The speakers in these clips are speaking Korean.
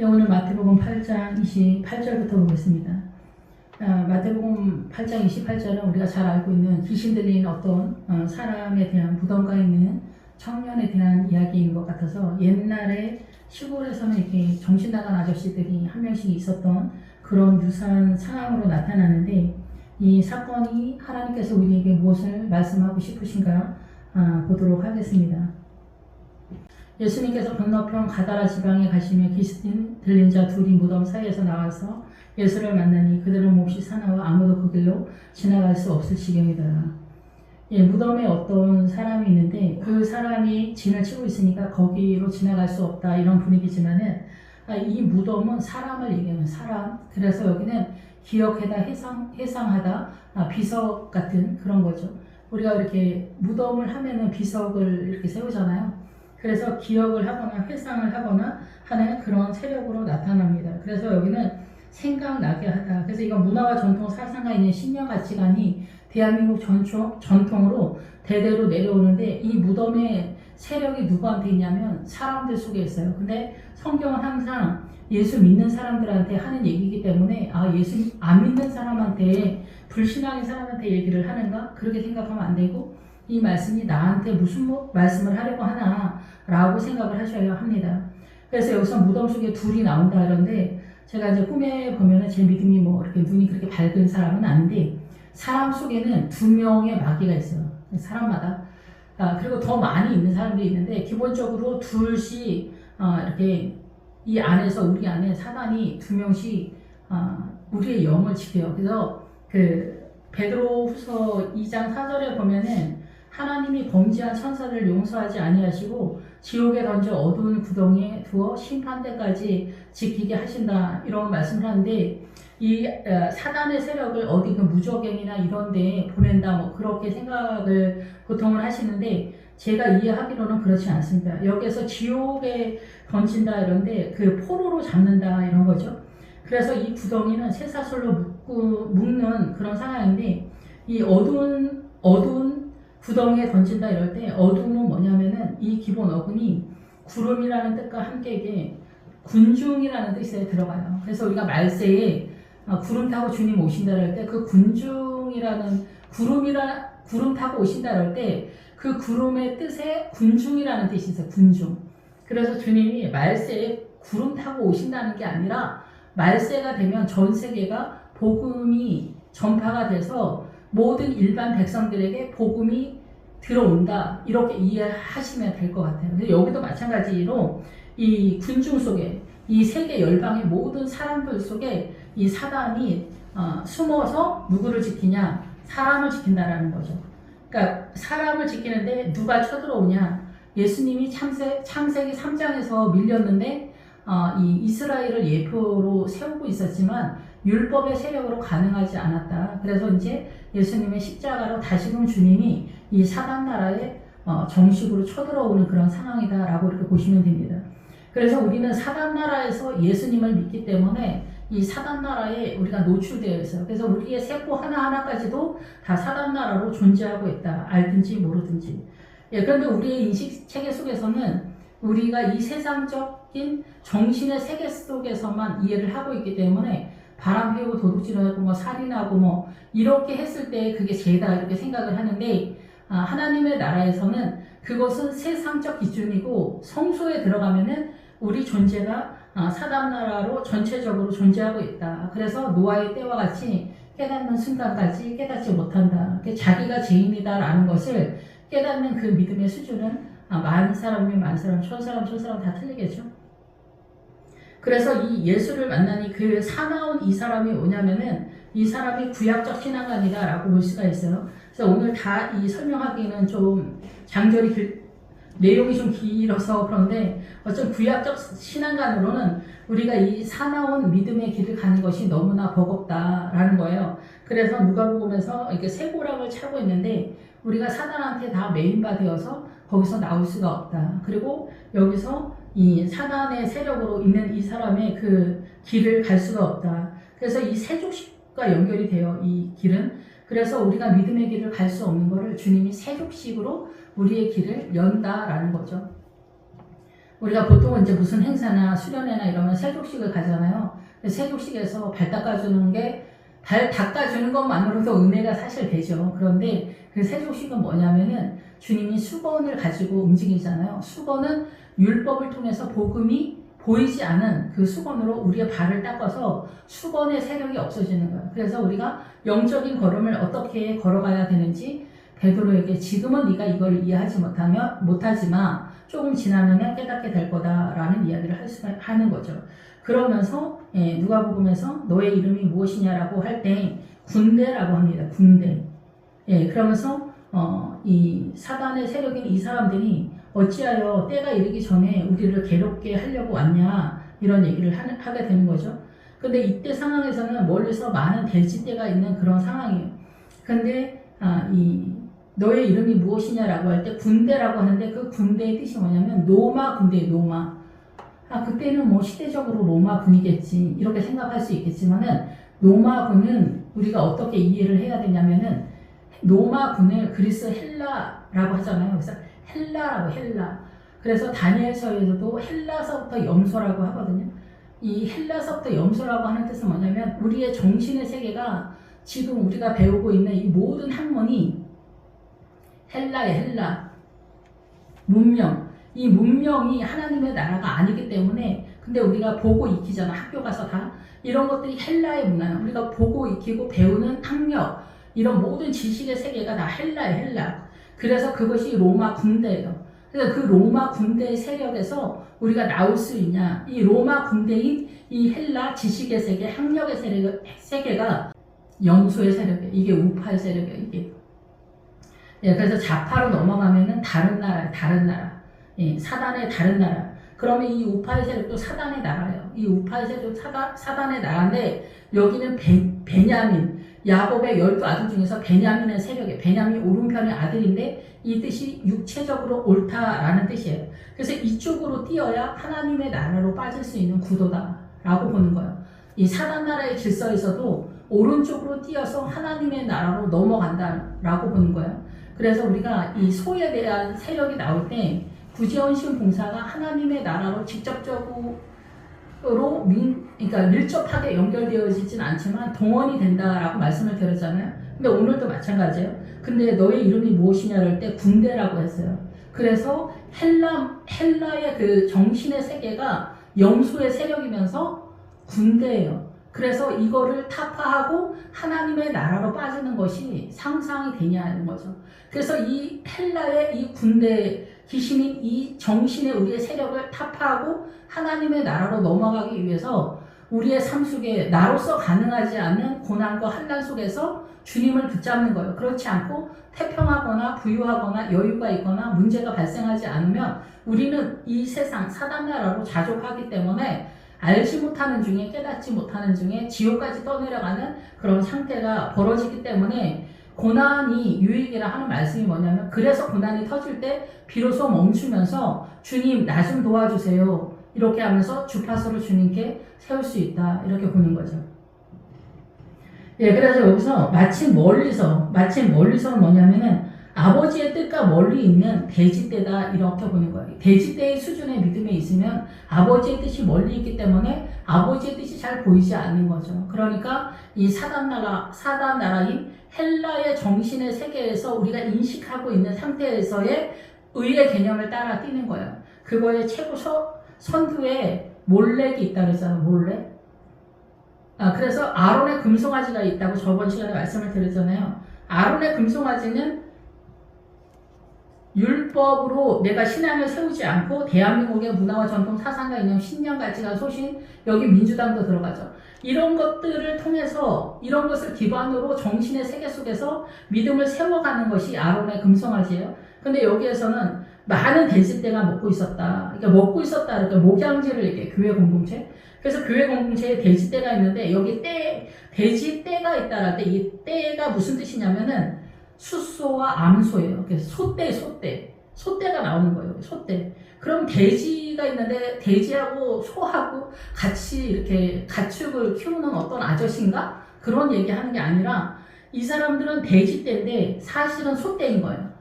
오늘 마태복음 8장 28절부터 보겠습니다. 마태복음 8장 28절은 우리가 잘 알고 있는 귀신 들린 어떤 사람에 대한 무덤가에 있는 청년에 대한 이야기인 것 같아서, 옛날에 시골에서는 이렇게 정신 나간 아저씨들이 한 명씩 있었던 그런 유사한 상황으로 나타나는데, 이 사건이 하나님께서 우리에게 무엇을 말씀하고 싶으신가 보도록 하겠습니다. 예수님께서 건너편 가다라 지방에 가시며 귀신 들린 자 둘이 무덤 사이에서 나와서 예수를 만나니 그들은 몹시 사나워 아무도 그 길로 지나갈 수 없을 지경이더라. 무덤에 어떤 사람이 있는데 그 사람이 진을 치고 있으니까 거기로 지나갈 수 없다, 이런 분위기지만은 이 무덤은 사람을 얘기하는 사람, 그래서 여기는 기억해다, 해상하다, 비석 같은 그런 거죠. 우리가 이렇게 무덤을 하면은 비석을 이렇게 세우잖아요. 그래서 기억을 하거나 회상을 하거나 하는 그런 세력으로 나타납니다. 그래서 여기는 생각나게 하다. 그래서 이건 문화와 전통, 사상과 있는 신념 가치관이 대한민국 전통으로 대대로 내려오는데, 이 무덤의 세력이 누구한테 있냐면 사람들 속에 있어요. 근데 성경은 항상 예수 믿는 사람들한테 하는 얘기이기 때문에 예수 안 믿는 사람한테, 불신앙인 사람한테 얘기를 하는가? 그렇게 생각하면 안 되고, 이 말씀이 나한테 무슨 말씀을 하려고 하나 라고 생각을 하셔야 합니다. 그래서 여기서 무덤 속에 둘이 나온다 이런데, 제가 이제 꿈에 보면은 제 믿음이 이렇게 눈이 그렇게 밝은 사람은 아닌데, 사람 속에는 2명의 마귀가 있어요. 사람마다. 그리고 더 많이 있는 사람들이 있는데, 기본적으로 둘씩 이렇게 이 안에서, 우리 안에 사단이 2명씩 우리의 영을 지켜요. 그래서 베드로후서 2장 4절에 보면은 하나님이 범죄한 천사를 용서하지 아니하시고 지옥에 던져 어두운 구덩이에 두어 심판대까지 지키게 하신다, 이런 말씀을 하는데, 이 사단의 세력을 어디 그 무적행이나 이런 데에 보낸다, 그렇게 생각을 보통을 하시는데, 제가 이해하기로는 그렇지 않습니다. 여기에서 지옥에 던진다 이런데 그 포로로 잡는다 이런 거죠. 그래서 이 구덩이는 쇠사슬로 묶는 그런 상황인데, 이 어두운 구덩이에 던진다 이럴 때, 어둠은 뭐냐면은 이 기본 어근이 구름이라는 뜻과 함께 이게 군중이라는 뜻에 들어가요. 그래서 우리가 말세에 구름 타고 주님 오신다 할 때, 그 군중이라는 구름 타고 오신다 할 때 그 구름의 뜻에 군중이라는 뜻이 있어요. 군중. 그래서 주님이 말세에 구름 타고 오신다는 게 아니라, 말세가 되면 전 세계가 복음이 전파가 돼서 모든 일반 백성들에게 복음이 들어온다, 이렇게 이해하시면 될 것 같아요. 그래서 여기도 마찬가지로 이 군중 속에, 이 세계 열방의 모든 사람들 속에 이 사단이 숨어서 누구를 지키냐? 사람을 지킨다라는 거죠. 그러니까 사람을 지키는데 누가 쳐들어오냐? 예수님이 창세기 3장에서 밀렸는데 이 이스라엘을 예표로 세우고 있었지만 율법의 세력으로 가능하지 않았다. 그래서 이제 예수님의 십자가로 다시금 주님이 이 사단 나라에 정식으로 쳐들어오는 그런 상황이다라고 이렇게 보시면 됩니다. 그래서 우리는 사단 나라에서 예수님을 믿기 때문에 이 사단 나라에 우리가 노출되어 있어요. 그래서 우리의 세포 하나하나까지도 다 사단 나라로 존재하고 있다, 알든지 모르든지. 그런데 우리의 인식 체계 속에서는 우리가 이 세상적인 정신의 세계 속에서만 이해를 하고 있기 때문에, 바람 피우고 도둑질하고 살인하고 이렇게 했을 때 그게 죄다 이렇게 생각을 하는데, 하나님의 나라에서는 그것은 세상적 기준이고, 성소에 들어가면은 우리 존재가 사단 나라로 전체적으로 존재하고 있다. 그래서 노아의 때와 같이 깨닫는 순간까지 깨닫지 못한다. 자기가 죄인이다라는 것을 깨닫는 그 믿음의 수준은 만 사람이면 만 사람, 천 사람 다 틀리겠죠. 그래서 이 예수를 만나니 그 사나운 이 사람이 뭐냐면은, 이 사람이 구약적 신앙관이다라고 볼 수가 있어요. 그래서 오늘 다 이 설명하기는 좀 장절이 내용이 좀 길어서 그런데, 어쩜 구약적 신앙관으로는 우리가 이 사나운 믿음의 길을 가는 것이 너무나 버겁다라는 거예요. 그래서 누가복음에서 이렇게 쇠고랑을 차고 있는데, 우리가 사단한테 다 메인바되어서 거기서 나올 수가 없다. 그리고 여기서 이 사단의 세력으로 있는 이 사람의 그 길을 갈 수가 없다. 그래서 이 세족식과 연결이 돼요, 이 길은. 그래서 우리가 믿음의 길을 갈 수 없는 거를 주님이 세족식으로 우리의 길을 연다라는 거죠. 우리가 보통은 이제 무슨 행사나 수련회나 이러면 그러면 세족식을 가잖아요. 세족식에서 발 닦아주는 게 발 닦아주는 것만으로도 은혜가 사실 되죠. 그런데 그 세족식은 뭐냐면은 주님이 수건을 가지고 움직이잖아요. 수건은 율법을 통해서 복음이 보이지 않은 그 수건으로 우리의 발을 닦아서 수건의 세력이 없어지는 거예요. 그래서 우리가 영적인 걸음을 어떻게 걸어가야 되는지 베드로에게 지금은 네가 이걸 이해하지 못하지만 조금 지나면 깨닫게 될 거다라는 이야기를 하는 거죠. 그러면서 누가복음에서 너의 이름이 무엇이냐라고 할 때 군대라고 합니다. 군대. 그러면서 이 사단의 세력인 이 사람들이 어찌하여 때가 이르기 전에 우리를 괴롭게 하려고 왔냐 이런 얘기를 하게 되는 거죠. 근데 이때 상황에서는 멀리서 많은 돼지떼가 있는 그런 상황이에요. 근데 이 너의 이름이 무엇이냐라고 할 때 군대라고 하는데 그 군대의 뜻이 뭐냐면 로마 군대예요. 로마. 그때는 뭐 시대적으로 로마군이겠지 이렇게 생각할 수 있겠지만은 로마군은 우리가 어떻게 이해를 해야 되냐면은 로마군을 그리스 헬라라고 하잖아요. 그래서 헬라라고 헬라. 그래서 다니엘서에서도 헬라서부터 염소라고 하거든요. 이 헬라서부터 염소라고 하는 뜻은 뭐냐면 우리의 정신의 세계가 지금 우리가 배우고 있는 이 모든 학문이 헬라의 헬라. 문명. 이 문명이 하나님의 나라가 아니기 때문에 근데 우리가 보고 익히잖아. 학교 가서 다. 이런 것들이 헬라의 문화예요. 우리가 보고 익히고 배우는 학력 이런 모든 지식의 세계가 다 헬라의 헬라. 그래서 그것이 로마 군대예요. 그래서 그 로마 군대의 세력에서 우리가 나올 수 있냐. 이 로마 군대인 이 헬라 지식의 세계, 학력의 세계가 염소의 세력이에요. 이게 우파의 세력이에요. 이게. 그래서 좌파로 넘어가면은 다른 나라. 사단의 다른 나라. 그러면 이 우파의 세력도 사단의 나라예요. 이 우파의 세력도 사단의 나라인데 여기는 베냐민, 야곱의 12 아들 중에서 베냐민의 세력이에요. 베냐민 오른편의 아들인데 이 뜻이 육체적으로 옳다라는 뜻이에요. 그래서 이쪽으로 뛰어야 하나님의 나라로 빠질 수 있는 구도다라고 보는 거예요. 이 사단 나라의 질서에서도 오른쪽으로 뛰어서 하나님의 나라로 넘어간다라고 보는 거예요. 그래서 우리가 이 소에 대한 세력이 나올 때 구제원신 봉사가 하나님의 나라로 직접적으로 그러니까 밀접하게 연결되어지진 않지만 동원이 된다라고 말씀을 드렸잖아요. 근데 오늘도 마찬가지예요. 근데 너의 이름이 무엇이냐 할 때 군대라고 했어요. 그래서 헬라의 그 정신의 세계가 염소의 세력이면서 군대예요. 그래서 이거를 타파하고 하나님의 나라로 빠지는 것이 상상이 되냐는 거죠. 그래서 이 헬라의 이 군대 귀신인 이 정신의 우리의 세력을 타파하고 하나님의 나라로 넘어가기 위해서 우리의 삶 속에 나로서 가능하지 않은 고난과 환난 속에서 주님을 붙잡는 거예요. 그렇지 않고 태평하거나 부유하거나 여유가 있거나 문제가 발생하지 않으면 우리는 이 세상 사단 나라로 자족하기 때문에 알지 못하는 중에 깨닫지 못하는 중에 지옥까지 떠내려가는 그런 상태가 벌어지기 때문에 고난이 유익이라 하는 말씀이 뭐냐면 그래서 고난이 터질 때 비로소 멈추면서 주님 나 좀 도와주세요 이렇게 하면서 주파수를 주님께 세울 수 있다 이렇게 보는 거죠. 그래서 여기서 마침 멀리서는 뭐냐면은 아버지의 뜻과 멀리 있는 돼지떼다 이렇게 보는 거예요. 돼지떼의 수준의 믿음에 있으면 아버지의 뜻이 멀리 있기 때문에 아버지의 뜻이 잘 보이지 않는 거죠. 그러니까 이 사단 나라인 헬라의 정신의 세계에서 우리가 인식하고 있는 상태에서의 의의 개념을 따라 뛰는 거예요. 그거의 최고 선두에 몰렉이 있다 그랬잖아요. 몰렉. 그래서 아론의 금송아지가 있다고 저번 시간에 말씀을 드렸잖아요. 아론의 금송아지는 율법으로 내가 신앙을 세우지 않고 대한민국의 문화와 전통 사상과 이념 신념 가치가 소신 여기 민주당도 들어가죠. 이런 것들을 통해서 이런 것을 기반으로 정신의 세계 속에서 믿음을 세워가는 것이 아론의 금송아지예요. 근데 여기에서는 많은 돼지떼가 먹고 있었다. 그러니까 목양지를 이렇게 교회 공동체. 그래서 교회 공동체에 돼지떼가 있는데 여기 돼지떼가 있다랄 때 이 떼가 무슨 뜻이냐면은 숫소와 암소예요. 그래서 소떼가 나오는 거예요. 소떼. 그럼 돼지가 있는데 돼지하고 소하고 같이 이렇게 가축을 키우는 어떤 아저씨인가? 그런 얘기하는 게 아니라 이 사람들은 돼지떼인데 사실은 소떼인 거예요.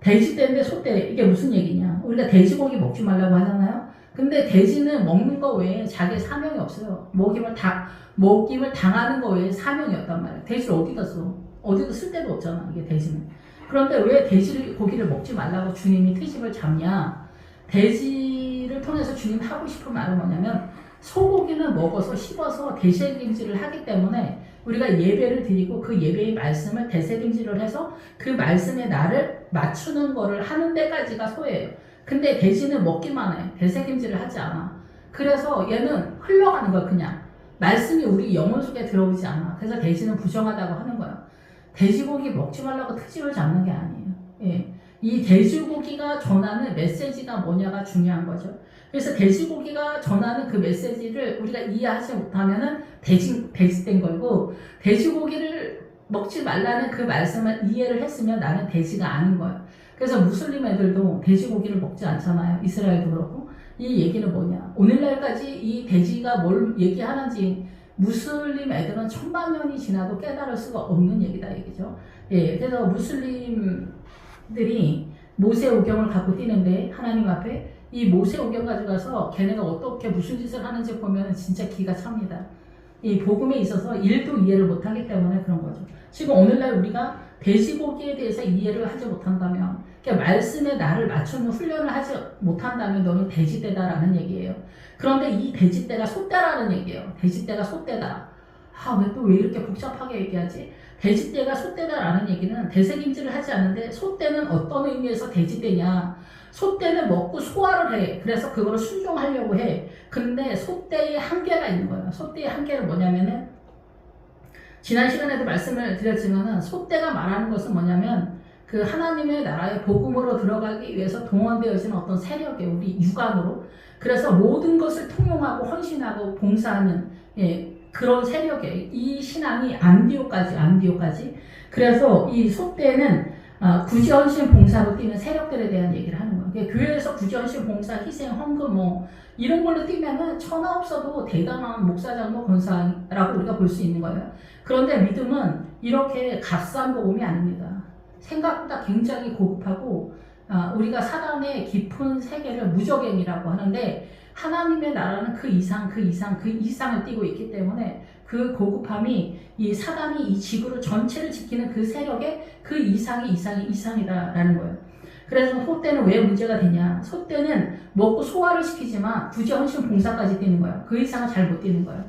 돼지떼인데 소떼. 이게 무슨 얘기냐? 우리가 돼지고기 먹지 말라고 하잖아요. 근데 돼지는 먹는 거 외에 자기 사명이 없어요. 먹임을 당하는 거 외에 사명이 없단 말이에요. 돼지를 어디다 써? 어디도 쓸 데도 없잖아, 이게 돼지는. 그런데 왜 고기를 먹지 말라고 주님이 트집을 잡냐? 돼지를 통해서 주님 하고 싶은 말은 뭐냐면, 소고기는 먹어서 씹어서 대세김질을 하기 때문에 우리가 예배를 드리고 그 예배의 말씀을 대세김질을 해서 그 말씀의 날을 맞추는 거를 하는 데까지가 소예요. 근데 돼지는 먹기만 해. 대세김질을 하지 않아. 그래서 얘는 흘러가는 거야, 그냥. 말씀이 우리 영혼 속에 들어오지 않아. 그래서 돼지는 부정하다고 하는 거야. 돼지고기 먹지 말라고 트집을 잡는 게 아니에요. 예. 이 돼지고기가 전하는 메시지가 뭐냐가 중요한 거죠. 그래서 돼지고기가 전하는 그 메시지를 우리가 이해하지 못하면은 돼지된 거고, 돼지고기를 먹지 말라는 그 말씀을 이해를 했으면 나는 돼지가 아닌 거예요. 그래서 무슬림 애들도 돼지고기를 먹지 않잖아요. 이스라엘도 그렇고. 이 얘기는 뭐냐? 오늘날까지 이 돼지가 뭘 얘기하는지 무슬림 애들은 1000만 년이 지나도 깨달을 수가 없는 얘기다 얘기죠. 예, 그래서 무슬림들이 모세오경을 갖고 뛰는데 하나님 앞에 이 모세오경 가져가서 걔네가 어떻게 무슨 짓을 하는지 보면 진짜 기가 찹니다. 이 복음에 있어서 1도 이해를 못하기 때문에 그런 거죠. 지금 오늘날 우리가 돼지고기에 대해서 이해를 하지 못한다면, 그러니까 말씀에 나를 맞추는 훈련을 하지 못한다면 너는 돼지떼다라는 얘기예요. 그런데 이 돼지떼가 소떼라는 얘기예요. 돼지떼가 소떼다. 왜 이렇게 복잡하게 얘기하지? 돼지떼가 소떼다라는 얘기는 대세김질을 하지 않는데, 소떼는 어떤 의미에서 돼지떼냐? 소떼는 먹고 소화를 해. 그래서 그거를 순종하려고 해. 근데 소떼의 한계가 있는 거예요. 소떼의 한계는 뭐냐면은, 지난 시간에도 말씀을 드렸지만은, 소떼가 말하는 것은 뭐냐면, 그 하나님의 나라의 복음으로 들어가기 위해서 동원되어지는 어떤 세력에 우리 육안으로, 그래서 모든 것을 통용하고 헌신하고 봉사하는, 그런 세력에 이 신앙이 안디오까지. 그래서 이 소떼는 구제헌신 봉사로 뛰는 세력들에 대한 얘기를 하는 거예요. 그러니까 교회에서 구제헌신 봉사, 희생, 헌금 이런 걸로 뛰면은 천하 없어도 대단한 목사장로 권사라고 우리가 볼 수 있는 거예요. 그런데 믿음은 이렇게 값싼 복음이 아닙니다. 생각보다 굉장히 고급하고, 우리가 사단의 깊은 세계를 무적행이라고 하는데, 하나님의 나라는 그 이상을 띠고 있기 때문에 그 고급함이 이 사단이 이 지구를 전체를 지키는 그 세력의 그 이상이다라는 거예요. 그래서 소떼는 왜 문제가 되냐? 소떼는 먹고 소화를 시키지만 굳이 헌신 봉사까지 뛰는 거예요. 그 이상은 잘 못 뛰는 거예요.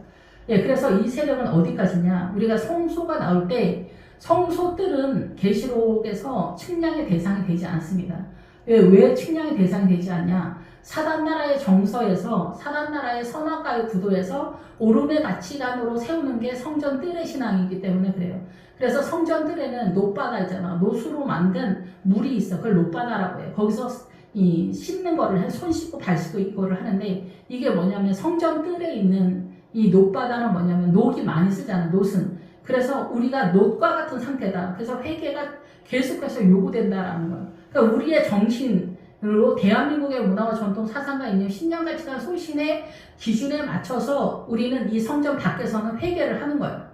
예, 그래서 이 세력은 어디까지냐? 우리가 성소가 나올 때 성소들은 계시록에서 측량의 대상이 되지 않습니다. 왜 측량의 대상이 되지 않냐? 사단나라의 정서에서, 사단나라의 선악과의 구도에서 오름의 가치관으로 세우는 게 성전뜰의 신앙이기 때문에 그래요. 그래서 성전뜰에는 노바다 있잖아. 노수로 만든 물이 있어. 그걸 노바다라고 해요. 거기서 이 씻는 거를 손 씻고 발 씻고 이거를 하는데, 이게 뭐냐면 성전뜰에 있는 이 노바다는 뭐냐면 녹이 많이 쓰잖아. 노슨. 그래서 우리가 녹과 같은 상태다. 그래서 회개가 계속해서 요구된다라는 거예요. 그러니까 우리의 정신으로 대한민국의 문화와 전통 사상과 이념, 신념 가치관 소신의 기준에 맞춰서 우리는 이 성전 밖에서는 회개를 하는 거예요.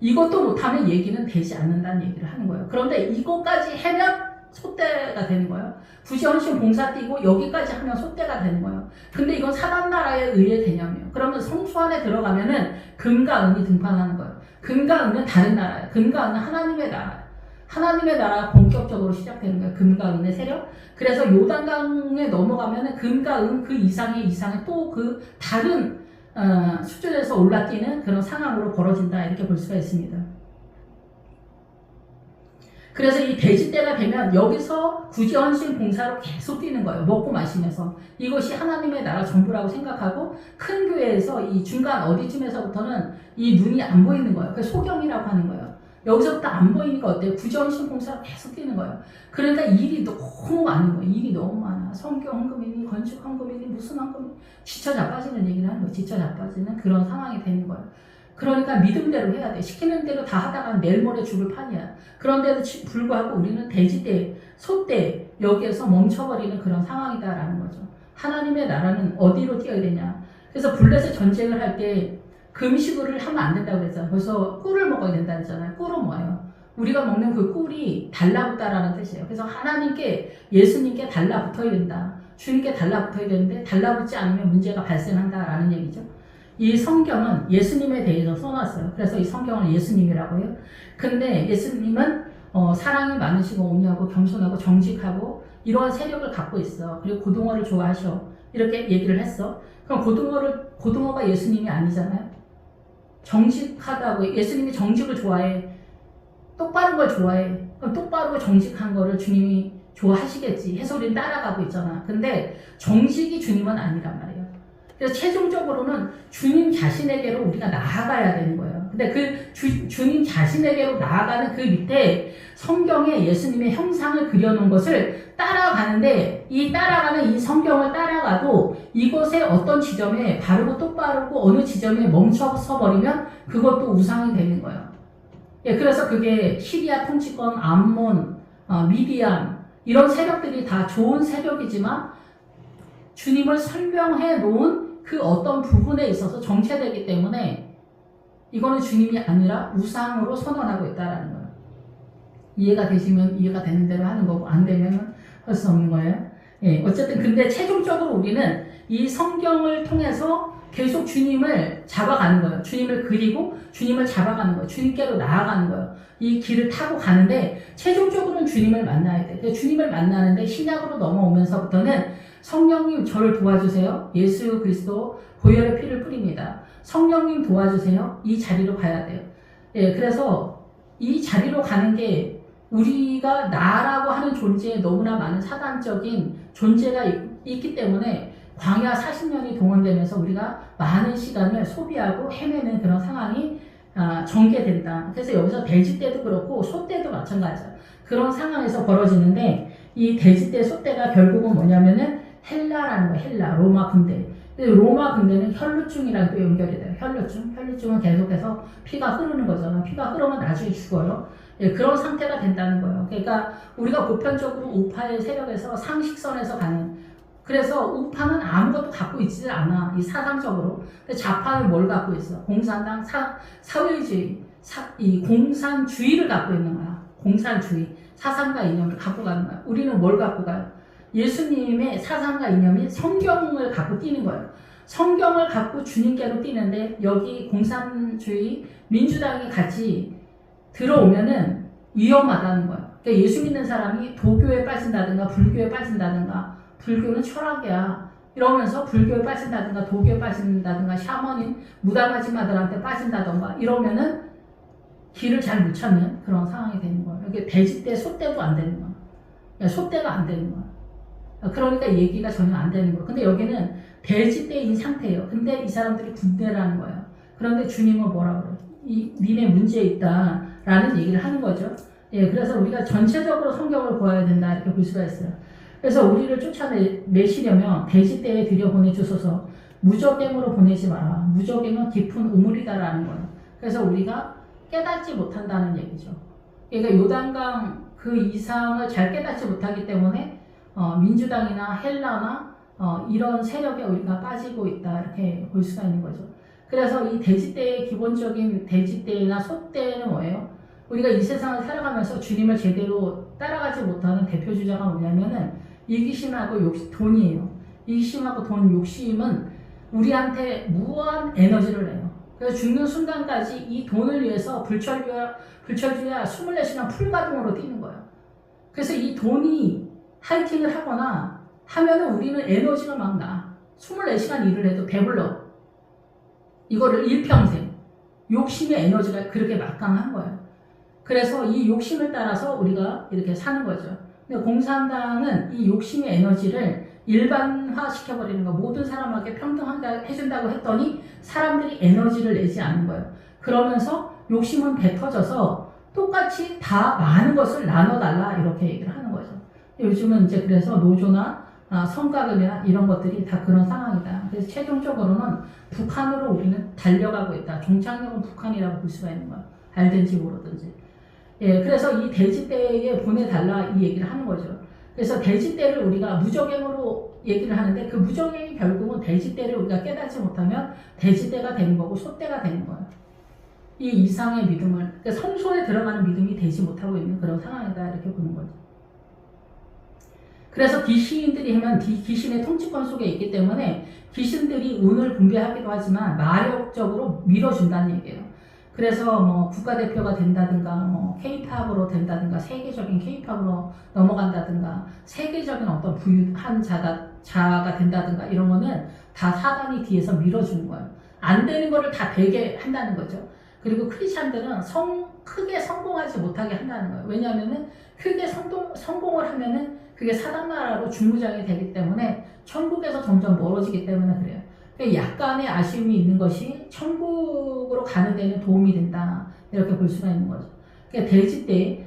이것도 못하면 얘기는 되지 않는다는 얘기를 하는 거예요. 그런데 이것까지 하면 소떼가 되는 거예요. 구제헌신 봉사 뛰고 여기까지 하면 소떼가 되는 거예요. 근데 이건 사단나라의 의의 개념이에요. 그러면 성소 안에 들어가면은 금과 은이 등판하는 거예요. 금과 은은 다른 나라예요. 금과 은은 하나님의 나라예요. 하나님의 나라가 본격적으로 시작되는 거예요. 금과 은의 세력. 그래서 요단강에 넘어가면은 금과 은 그 이상의 또 그 다른 수준에서 올라뛰는 그런 상황으로 벌어진다, 이렇게 볼 수가 있습니다. 그래서 이 돼지떼가 되면 여기서 구제헌신 봉사로 계속 뛰는 거예요. 먹고 마시면서. 이것이 하나님의 나라 전부라고 생각하고, 큰 교회에서 이 중간 어디쯤에서부터는 이 눈이 안 보이는 거예요. 그래서 소경이라고 하는 거예요. 여기서부터 안 보이니까 어때요? 구제헌신 봉사로 계속 뛰는 거예요. 그러니까 일이 너무 많은 거예요. 일이 너무 많아. 성경 헌금이니 건축 헌금이니 무슨 헌금이니 지쳐 자빠지는 얘기를 하는 거예요. 지쳐 자빠지는 그런 상황이 되는 거예요. 그러니까 믿음대로 해야 돼. 시키는 대로 다 하다가 내일 모레 죽을 판이야. 그런데도 불구하고 우리는 돼지떼, 소떼 여기에서 멈춰버리는 그런 상황이다라는 거죠. 하나님의 나라는 어디로 뛰어야 되냐. 그래서 블레셋 전쟁을 할 때 금식을 하면 안 된다고 그랬잖아요. 그래서 꿀을 먹어야 된다 그랬잖아요. 꿀은 뭐예요? 우리가 먹는 그 꿀이 달라붙다라는 뜻이에요. 그래서 하나님께, 예수님께 달라붙어야 된다. 주님께 달라붙어야 되는데 달라붙지 않으면 문제가 발생한다라는 얘기죠. 이 성경은 예수님에 대해서 써놨어요. 그래서 이 성경을 예수님이라고 해요. 근데 예수님은 사랑이 많으시고 온유하고 겸손하고 정직하고 이러한 세력을 갖고 있어. 그리고 고등어를 좋아하셔. 이렇게 얘기를 했어. 그럼 고등어가 예수님이 아니잖아요. 정직하다고, 예수님이 정직을 좋아해. 똑바른 걸 좋아해. 그럼 똑바르고 정직한 거를 주님이 좋아하시겠지 해서 우리는 따라가고 있잖아. 근데 정직이 주님은 아니란 말이에요. 그래서 최종적으로는 주님 자신에게로 우리가 나아가야 되는 거예요. 근데 그 주님 자신에게로 나아가는 그 밑에 성경에 예수님의 형상을 그려놓은 것을 따라가는데, 이 따라가는 이 성경을 따라가도 이것의 어떤 지점에 바르고 똑바르고 어느 지점에 멈춰서 버리면 그것도 우상이 되는 거예요. 예, 그래서 그게 시리아 통치권, 암몬, 미디안 이런 세력들이 다 좋은 세력이지만 주님을 설명해 놓은 그 어떤 부분에 있어서 정체되기 때문에 이거는 주님이 아니라 우상으로 선언하고 있다라는 거예요. 이해가 되시면 이해가 되는 대로 하는 거고, 안 되면 할 수 없는 거예요. 예, 어쨌든 근데 최종적으로 우리는 이 성경을 통해서 계속 주님을 잡아가는 거예요. 주님을 그리고 주님을 잡아가는 거예요. 주님께로 나아가는 거예요. 이 길을 타고 가는데 최종적으로는 주님을 만나야 돼. 주님을 만나는데 신약으로 넘어오면서부터는 성령님 저를 도와주세요. 예수 그리스도 보혈의 피를 뿌립니다. 성령님 도와주세요. 이 자리로 가야 돼요. 예, 그래서 이 자리로 가는 게 우리가 나라고 하는 존재에 너무나 많은 사단적인 존재가 있기 때문에 광야 40년이 동원되면서 우리가 많은 시간을 소비하고 헤매는 그런 상황이 전개된다. 그래서 여기서 돼지 때도 그렇고 소 때도 마찬가지야. 그런 상황에서 벌어지는데 이 돼지 때, 소 때가 결국은 뭐냐면은 헬라라는 거예요. 헬라, 로마 군대. 로마 군대는 혈루증이랑 또 연결이 돼요. 혈루증은 계속해서 피가 흐르는 거잖아요. 피가 흐르면 나중에 죽어요. 예, 그런 상태가 된다는 거예요. 그러니까 우리가 보편적으로 우파의 세력에서 상식선에서 가는, 그래서 우파는 아무것도 갖고 있지 않아. 이 사상적으로. 근데 좌파는 뭘 갖고 있어? 공산당, 사회주의, 이 공산주의를 갖고 있는 거야. 공산주의, 사상과 이념을 갖고 가는 거야. 우리는 뭘 갖고 가요? 예수님의 사상과 이념이 성경을 갖고 뛰는 거예요. 성경을 갖고 주님께로 뛰는데 여기 공산주의, 민주당이 같이 들어오면은 위험하다는 거예요. 그러니까 예수 믿는 사람이 도교에 빠진다든가 불교에 빠진다든가, 불교는 철학이야 이러면서 불교에 빠진다든가 도교에 빠진다든가 샤머닌 무당아지마들한테 빠진다든가 이러면은 길을 잘 못 찾는 그런 상황이 되는 거예요. 이게 돼지 때, 소 때도 안 되는 거야. 소 때가 안 되는 거야. 그러니까 얘기가 전혀 안 되는 거예요. 근데 여기는 돼지 때인 상태예요. 근데 이 사람들이 군대라는 거예요. 그런데 주님은 뭐라고 그래요? 니네 문제에 있다라는 얘기를 하는 거죠. 예, 그래서 우리가 전체적으로 성경을 보아야 된다 이렇게 볼 수가 있어요. 그래서 우리를 쫓아내시려면 돼지 떼에 들여보내주소서. 무적행으로 보내지 마라. 무적행은 깊은 우물이다라는 거예요. 그래서 우리가 깨닫지 못한다는 얘기죠. 그러니까 요단강 그 이상을 잘 깨닫지 못하기 때문에 민주당이나 헬라나 이런 세력에 우리가 빠지고 있다 이렇게 볼 수가 있는 거죠. 그래서 이 돼지떼의 기본적인 돼지떼나 소떼는 뭐예요? 우리가 이 세상을 살아가면서 주님을 제대로 따라가지 못하는 대표 주자가 뭐냐면은 이기심하고 돈이에요. 이기심하고 돈, 욕심은 우리한테 무한 에너지를 내요. 그래서 죽는 순간까지 이 돈을 위해서 불철주야 24시간 풀가동으로 뛰는 거예요. 그래서 이 돈이 하이팅을 하거나 하면은 우리는 에너지가 막 나. 24시간 일을 해도 배불러. 이거를 일평생. 욕심의 에너지가 그렇게 막강한 거예요. 그래서 이 욕심을 따라서 우리가 이렇게 사는 거죠. 근데 공산당은 이 욕심의 에너지를 일반화시켜버리는 거, 모든 사람에게 평등하게 해준다고 했더니 사람들이 에너지를 내지 않는 거예요. 그러면서 욕심은 배 터져서 똑같이 다 많은 것을 나눠달라 이렇게 얘기를 하는 거죠. 요즘은 이제 그래서 노조나 성과금이나 이런 것들이 다 그런 상황이다. 그래서 최종적으로는 북한으로 우리는 달려가고 있다. 종착역은 북한이라고 볼 수가 있는 거야. 알든지 모르든지. 예, 그래서 이 돼지떼에 보내달라 이 얘기를 하는 거죠. 그래서 돼지떼를 우리가 무적행으로 얘기를 하는데 그 무적행이 결국은 돼지떼를 우리가 깨닫지 못하면 돼지떼가 되는 거고 소떼가 되는 거예요. 이 이상의 믿음을, 그러니까 성소에 들어가는 믿음이 되지 못하고 있는 그런 상황이다 이렇게 보는 거죠. 그래서 귀신들이 하면 귀신의 통치권 속에 있기 때문에 귀신들이 운을 분배하기도 하지만 마력적으로 밀어준다는 얘기예요. 그래서 뭐 국가대표가 된다든가 뭐 K-팝으로 된다든가 세계적인 K-팝으로 넘어간다든가 세계적인 어떤 부유한 자가 된다든가 이런 거는 다 사단이 뒤에서 밀어주는 거예요. 안 되는 거를 다 되게 한다는 거죠. 그리고 크리스찬들은 크게 성공하지 못하게 한다는 거예요. 왜냐하면은 크게 성공을 하면은 그게 사단 나라로 중무장이 되기 때문에 천국에서 점점 멀어지기 때문에 그래요. 그러니까 약간의 아쉬움이 있는 것이 천국으로 가는 데는 도움이 된다. 이렇게 볼 수가 있는 거죠. 그러니까 돼지 때,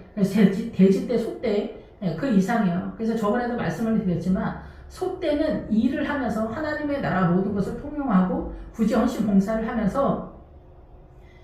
소 때, 그 이상이에요. 그래서 저번에도 말씀을 드렸지만, 소 때는 일을 하면서 하나님의 나라 모든 것을 통용하고 굳이 헌신 봉사를 하면서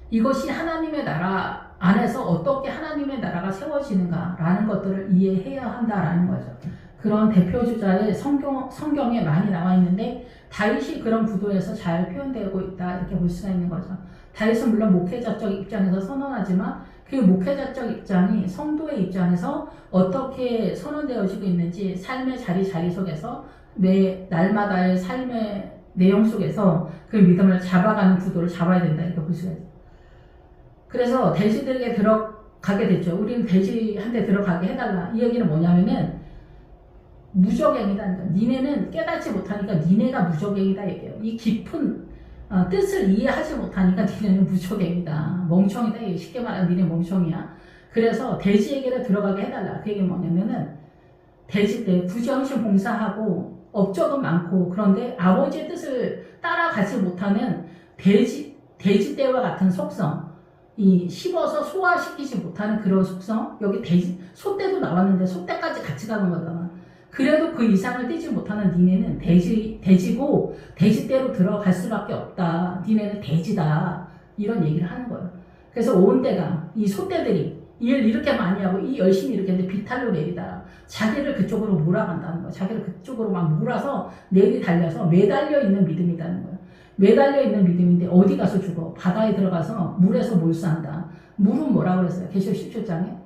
이것이 하나님의 나라 안에서 어떻게 하나님의 나라가 세워지는가라는 것들을 이해해야 한다라는 거죠. 그런 대표주자의 성경에 많이 나와 있는데 다윗이 그런 구도에서 잘 표현되고 있다 이렇게 볼 수가 있는 거죠. 다윗은 물론 목회자적 입장에서 선언하지만 그 목회자적 입장이 성도의 입장에서 어떻게 선언되어지고 있는지 삶의 자리 속에서 매 날마다의 삶의 내용 속에서 그 믿음을 잡아가는 구도를 잡아야 된다 이렇게 볼 수가 있어요. 그래서 돼지들에게 들어가게 됐죠. 우리는 돼지한테 들어가게 해달라. 이 얘기는 뭐냐면은 무적행이다. 니네는 깨닫지 못하니까 니네가 무적행이다 얘기해요. 이 깊은 뜻을 이해하지 못하니까 니네는 무적행이다. 멍청이다. 쉽게 말하면 니네 멍청이야. 그래서 돼지에게를 들어가게 해달라. 그 얘기는 뭐냐면은 돼지 때 굳이 헌신 봉사하고 업적은 많고 그런데 아버지의 뜻을 따라가지 못하는 돼지 떼와 같은 속성, 이 씹어서 소화시키지 못하는 그런 속성, 여기 소떼도 나왔는데 소떼까지 같이 가는 거잖아. 그래도 그 이상을 뛰지 못하는 니네는 돼지고 돼지떼로 들어갈 수밖에 없다. 니네는 돼지다. 이런 얘기를 하는 거예요. 그래서 온데가 이 소떼들이 일 이렇게 많이 하고 이 열심히 이렇게 했는데 비탈로 내리다가 자기를 그쪽으로 몰아간다는 거예요. 자기를 그쪽으로 막 몰아서 내리달려서 매달려 있는 믿음이라는 거예요. 매달려 있는 믿음인데 어디 가서 죽어? 바다에 들어가서 물에서 몰수한다. 물은 뭐라고 그랬어요? 계시록 17장에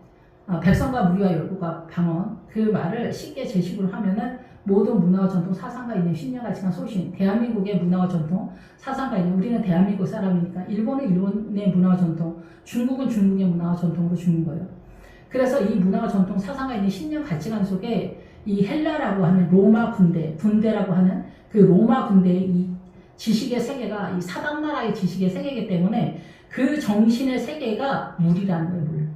백성과 무리와 열국과 방언 그 말을 쉽게 제식으로 하면은 모든 문화와 전통 사상가 있는 신념가치관 소신 대한민국의 문화와 전통 사상가 있는 우리는 대한민국 사람이니까 일본은 일본의 문화와 전통 중국은 중국의 문화와 전통으로 죽는 거예요. 그래서 이 문화와 전통 사상가 있는 신념 가치관 속에 이 헬라라고 하는 로마 군대라고 하는 그 로마 군대의 이 지식의 세계가 이 사단 나라의 지식의 세계이기 때문에 그 정신의 세계가 물이라는 거예요. 물.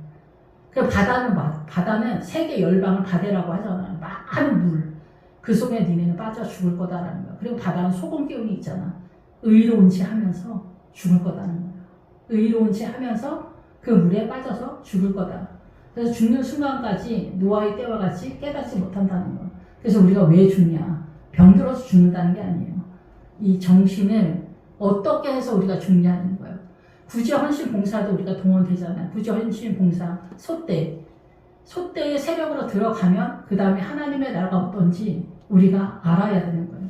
그 바다는 세계 열방을 바다라고 하잖아요. 많은 물. 그 속에 니네는 빠져 죽을 거다라는 거야. 그리고 바다는 소금 기운이 있잖아. 의로운 체 하면서 죽을 거다는 거야. 의로운 체 하면서 그 물에 빠져서 죽을 거다. 그래서 죽는 순간까지 노아의 때와 같이 깨닫지 못한다는 거야. 그래서 우리가 왜 죽냐? 병들어서 죽는다는 게 아니에요. 이 정신을 어떻게 해서 우리가 죽냐는 거예요. 굳이 헌신 봉사도 우리가 동원되잖아요. 굳이 헌신 봉사, 소떼의 세력으로 들어가면 그 다음에 하나님의 나라가 어떤지 우리가 알아야 되는 거예요.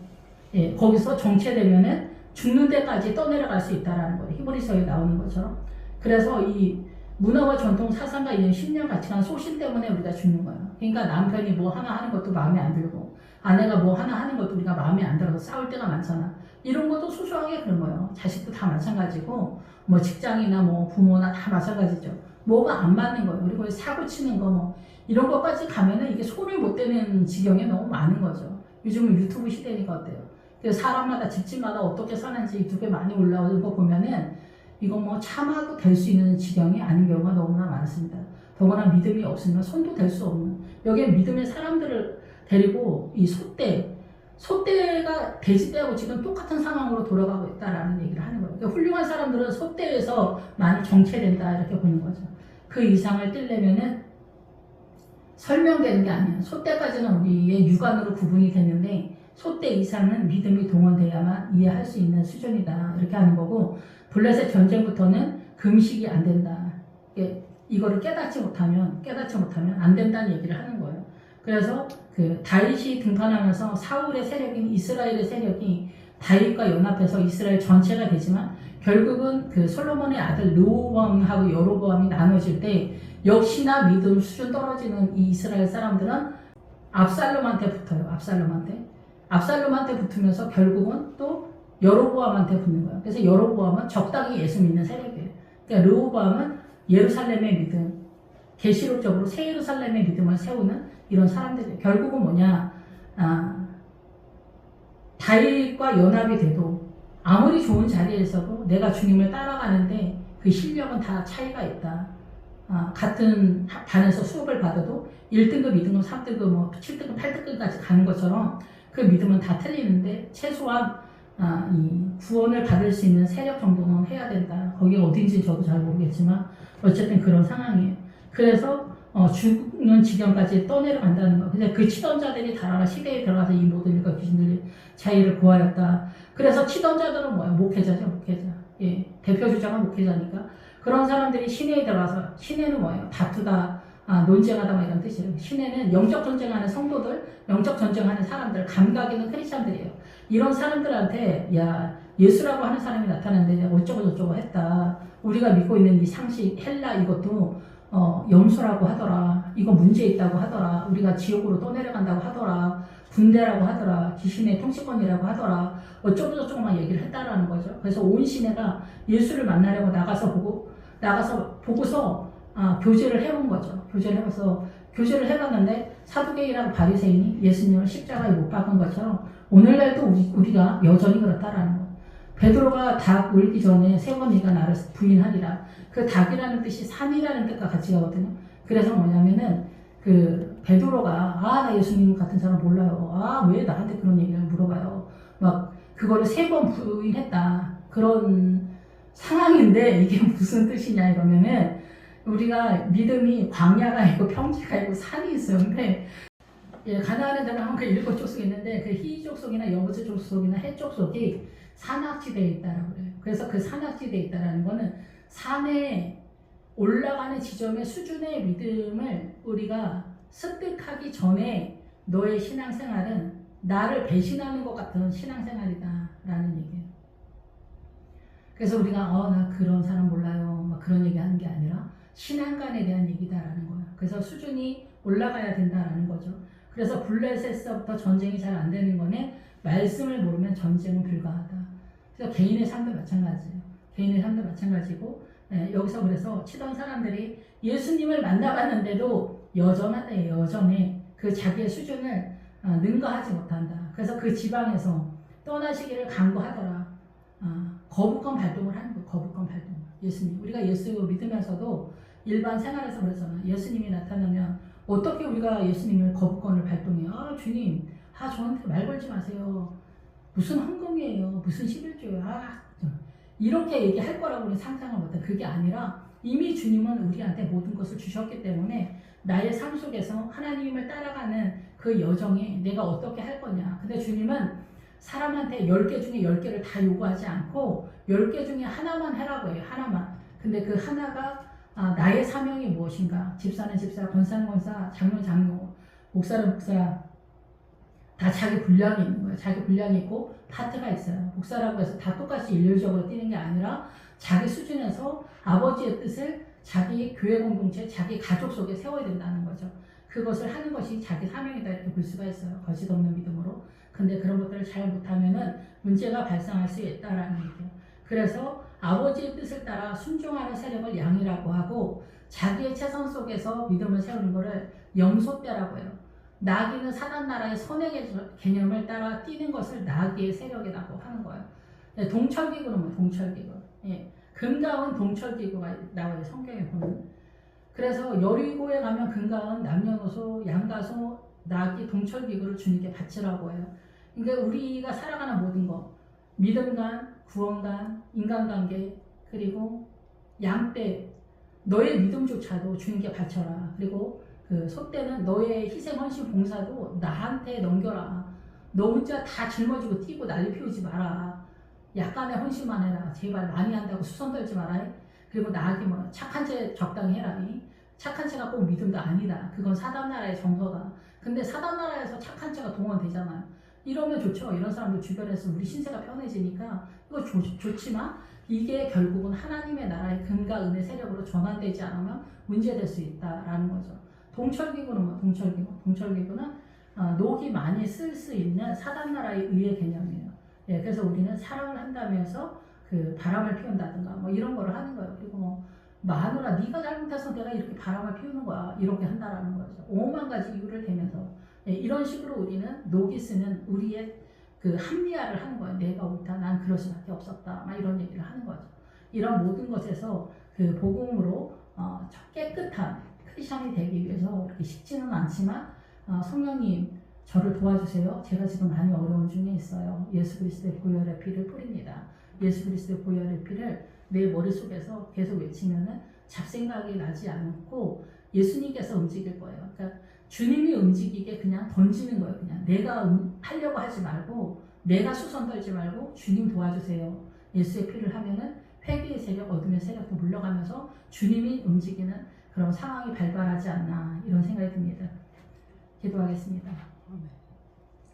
예, 거기서 정체되면은 죽는 데까지 떠내려갈 수 있다라는 거예요. 히브리서에 나오는 것처럼. 그래서 이 문화와 전통 사상과 이런 신념 가치관 소신 때문에 우리가 죽는 거예요. 그러니까 남편이 뭐 하나 하는 것도 마음에 안 들고 아내가 뭐 하나 하는 것도 우리가 마음에 안 들어서 싸울 때가 많잖아. 이런 것도 소소하게 그런 거예요. 자식도 다 마찬가지고 뭐 직장이나 뭐 부모나 다 마찬가지죠. 뭐가 안 맞는 거예요. 그리고 사고 치는 거 뭐 이런 것까지 가면은 이게 손을 못 대는 지경이 너무 많은 거죠. 요즘은 유튜브 시대니까 어때요? 그래서 사람마다 집집마다 어떻게 사는지 유튜브에 많이 올라오는 거 보면은 이거 뭐 참아도 될 수 있는 지경이 아닌 경우가 너무나 많습니다. 더구나 믿음이 없으면 손도 댈 수 없는 여기에 믿음의 사람들을 데리고 이 소떼가 돼지떼하고 지금 똑같은 상황으로 돌아가고 있다라는 얘기를 하는 거예요. 그러니까 훌륭한 사람들은 소떼에서 많이 정체된다 이렇게 보는 거죠. 그 이상을 뛸려면은 설명되는 게 아니에요. 소떼까지는 우리의 육안으로 구분이 됐는데 소떼 이상은 믿음이 동원돼야만 이해할 수 있는 수준이다 이렇게 하는 거고 블레셋 전쟁부터는 금식이 안 된다. 이거를 깨닫지 못하면 안 된다는 얘기를 하는 거예요. 그래서 그 다윗이 등판하면서 사울의 세력인 이스라엘의 세력이 다윗과 연합해서 이스라엘 전체가 되지만 결국은 그 솔로몬의 아들 르호보암하고 여로보암이 나눠질 때 역시나 믿음 수준 떨어지는 이 이스라엘 사람들은 압살롬한테 붙어요. 압살롬한테 붙으면서 결국은 또 여로보암한테 붙는 거예요. 그래서 여로보암은 적당히 예수 믿는 세력이에요. 그러니까 르호보암은 예루살렘의 믿음, 계시록적으로 새 예루살렘의 믿음을 세우는 이런 사람들이에요. 결국은 뭐냐, 다윗과 연합이 돼도 아무리 좋은 자리에서도 내가 주님을 따라가는데 그 실력은 다 차이가 있다. 같은 반에서 수업을 받아도 1등급, 2등급, 3등급, 뭐 7등급, 8등급까지 가는 것처럼 그 믿음은 다 틀리는데 최소한 이 구원을 받을 수 있는 세력 정도는 해야 된다. 거기가 어딘지 저도 잘 모르겠지만 어쨌든 그런 상황이에요. 그래서 죽는 지경까지 떠내려간다는 거. 근데 그 치던 자들이 달아나 시대에 들어가서 이 모든 일과 귀신들이 자유를 구하였다. 그래서 치던 자들은 뭐야? 목회자죠, 목회자. 예, 대표 주자가 목회자니까. 그런 사람들이 시내에 들어가서, 시내는 뭐예요? 다투다, 논쟁하다 뭐 이런 뜻이에요. 시내는 영적 전쟁하는 성도들, 영적 전쟁하는 사람들, 감각 있는 크리스찬들이에요. 이런 사람들한테 야, 예수라고 하는 사람이 나타났는데 어쩌고 저쩌고 했다. 우리가 믿고 있는 이 상식, 헬라 이것도 염소라고 하더라. 이거 문제 있다고 하더라. 우리가 지옥으로 떠내려간다고 하더라. 군대라고 하더라. 귀신의 통치권이라고 하더라. 어쩌고 저쩌고만 얘기를 했다라는 거죠. 그래서 온 시내가 예수를 만나려고 나가서 보고서 교제를 해본 거죠. 교제를 해봤는데 사두개인이랑 바리새인이 예수님을 십자가에 못 박은 것처럼 오늘날도 우리가 여전히 그렇다라는 거예요. 베드로가 닭 울기 전에 세 번 네가 나를 부인하리라. 그 닭이라는 뜻이 산이라는 뜻과 같이 가거든요. 그래서 뭐냐면은 그 베드로가 나 예수님 같은 사람 몰라요. 왜 나한테 그런 얘기를 물어봐요. 막 그거를 세 번 부인했다. 그런 상황인데 이게 무슨 뜻이냐 이러면은 우리가 믿음이 광야가 있고 평지가 있고 산이 있어요. 근데 가나안에 들어가면 그 7 족속이 있는데 그 히 족속이나 여부스 족속이나 해 족속이 산악지대에 있다라고 그래요. 그래서 그 산악지대에 있다라는 거는 산에 올라가는 지점의 수준의 믿음을 우리가 습득하기 전에 너의 신앙생활은 나를 배신하는 것 같은 신앙생활이다라는 얘기예요. 그래서 우리가 나 그런 사람 몰라요 막 그런 얘기하는 게 아니라 신앙관에 대한 얘기다라는 거예요. 그래서 수준이 올라가야 된다라는 거죠. 그래서 블레셋서부터 전쟁이 잘 안 되는 거는 말씀을 모르면 전쟁은 불가하다. 그래서 개인의 삶도 마찬가지예요. 개인의 삶도 마찬가지고 여기서 그래서 치던 사람들이 예수님을 만나봤는데도 여전해 그 자기의 수준을 능가하지 못한다. 그래서 그 지방에서 떠나시기를 간구하더라. 거부권 발동을 하는 거예요. 거부권 발동. 예수님. 우리가 예수 믿으면서도 일반 생활에서 그러잖아. 예수님이 나타나면 어떻게 우리가 예수님을 거부권을 발동해요? 주님, 저한테 말 걸지 마세요. 무슨 헌금이에요? 무슨 11조예요? 이렇게 얘기할 거라고는 상상을 못해. 그게 아니라 이미 주님은 우리한테 모든 것을 주셨기 때문에 나의 삶 속에서 하나님을 따라가는 그 여정에 내가 어떻게 할 거냐. 근데 주님은 사람한테 10개 중에 10개를 다 요구하지 않고 10개 중에 하나만 해라고 해요. 하나만. 근데 그 하나가 나의 사명이 무엇인가. 집사는 집사, 권사는 권사, 장로는 장로, 목사는 목사. 다 자기 분량이 있는 거예요. 자기 분량이 있고 파트가 있어요. 목사라고 해서 다 똑같이 일률적으로 뛰는 게 아니라 자기 수준에서 아버지의 뜻을 자기 교회 공동체, 자기 가족 속에 세워야 된다는 거죠. 그것을 하는 것이 자기 사명이다 이렇게 볼 수가 있어요. 거짓 없는 믿음으로. 근데 그런 것들을 잘 못하면은 문제가 발생할 수 있다라는 얘기예요. 그래서 아버지의 뜻을 따라 순종하는 세력을 양이라고 하고 자기의 체성 속에서 믿음을 세우는 것을 염소떼라고 해요. 나귀는 사단 나라의 선의 개념을 따라 뛰는 것을 나귀의 세력이라고 하는 거예요. 동철기구는 뭐 동철기구. 금가은 동철기구가 나와요. 성경에 보면. 그래서 여리고에 가면 금가은 남녀노소 양가소 나귀 동철기구를 주님께 바치라고 해요. 그러니까 우리가 살아가는 모든 것 믿음관, 구원관, 인간관계 그리고 양떼 너의 믿음조차도 주님께 바쳐라. 그리고 그 소떼는 너의 희생, 헌신, 봉사도 나한테 넘겨라. 너 혼자 다 짊어지고 뛰고 난리 피우지 마라. 약간의 헌신만 해라. 제발 많이 한다고 수선 떨지 마라. 그리고 나에게 뭐 착한 채 적당히 해라. 착한 채가 꼭 믿음도 아니다. 그건 사단 나라의 정서다. 근데 사단 나라에서 착한 채가 동원되잖아요. 이러면 좋죠. 이런 사람들 주변에서 우리 신세가 편해지니까 이거 좋지만 이게 결국은 하나님의 나라의 금과 은의 세력으로 전환되지 않으면 문제될 수 있다라는 거죠. 동철기구는 뭐 동철기구는 녹이 많이 쓸 수 있는 사단나라의 의의 개념이에요. 예, 그래서 우리는 사랑을 한다면서 그 바람을 피운다든가 뭐 이런 거를 하는 거예요. 그리고 뭐 마누라 네가 잘못해서 내가 이렇게 바람을 피우는 거야 이렇게 한다라는 거죠. 5만 가지 이유를 대면서 예, 이런 식으로 우리는 녹이 쓰는 우리의 그 합리화를 하는 거예요. 내가 옳다, 난 그럴 수밖에 없었다, 막 이런 얘기를 하는 거죠. 이런 모든 것에서 그 복음으로 깨끗한 크리스천이 되기 위해서 그렇게 쉽지는 않지만 성령님 저를 도와주세요. 제가 지금 많이 어려운 중에 있어요. 예수 그리스도의 보혈의 피를 뿌립니다. 예수 그리스도의 보혈의 피를 내 머릿속에서 계속 외치면은 잡생각이 나지 않고 예수님께서 움직일 거예요. 그러니까 주님이 움직이게 그냥 던지는 거예요. 그냥 내가 하려고 하지 말고 내가 수선 떨지 말고 주님 도와주세요. 예수의 피를 하면은 회개의 세력, 어둠의 세력도 물러가면서 주님이 움직이는 그런 상황이 발발하지 않나 이런 생각이 듭니다. 기도하겠습니다.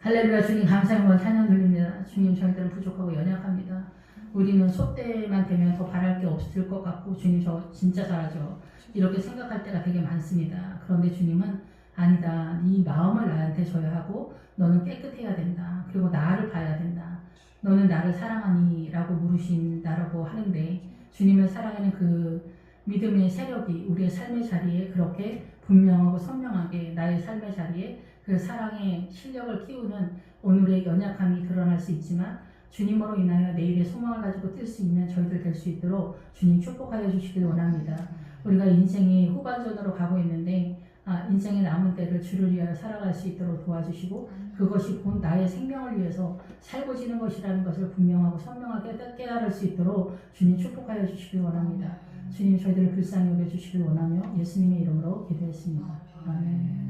할렐루야. 주님 감사의 찬양 드립니다. 주님 저희들은 부족하고 연약합니다. 우리는 소때만 되면 더 바랄 게 없을 것 같고 주님 저 진짜 잘하죠. 이렇게 생각할 때가 되게 많습니다. 그런데 주님은 아니다. 네 마음을 나한테 줘야 하고 너는 깨끗해야 된다. 그리고 나를 봐야 된다. 너는 나를 사랑하니? 라고 물으신다라고 하는데 주님을 사랑하는 그 믿음의 세력이 우리의 삶의 자리에 그렇게 분명하고 선명하게 나의 삶의 자리에 그 사랑의 실력을 키우는 오늘의 연약함이 드러날 수 있지만 주님으로 인하여 내일의 소망을 가지고 뛸 수 있는 저희들 될 수 있도록 주님 축복하여 주시길 원합니다. 우리가 인생이 후반전으로 가고 있는데 인생의 남은 때를 주를 위하여 살아갈 수 있도록 도와주시고 그것이 곧 나의 생명을 위해서 살고 지는 것이라는 것을 분명하고 선명하게 깨달을 수 있도록 주님 축복하여 주시길 원합니다. 주님 저희들을 불쌍히 여겨주시길 원하며 예수님의 이름으로 기도했습니다. 아멘.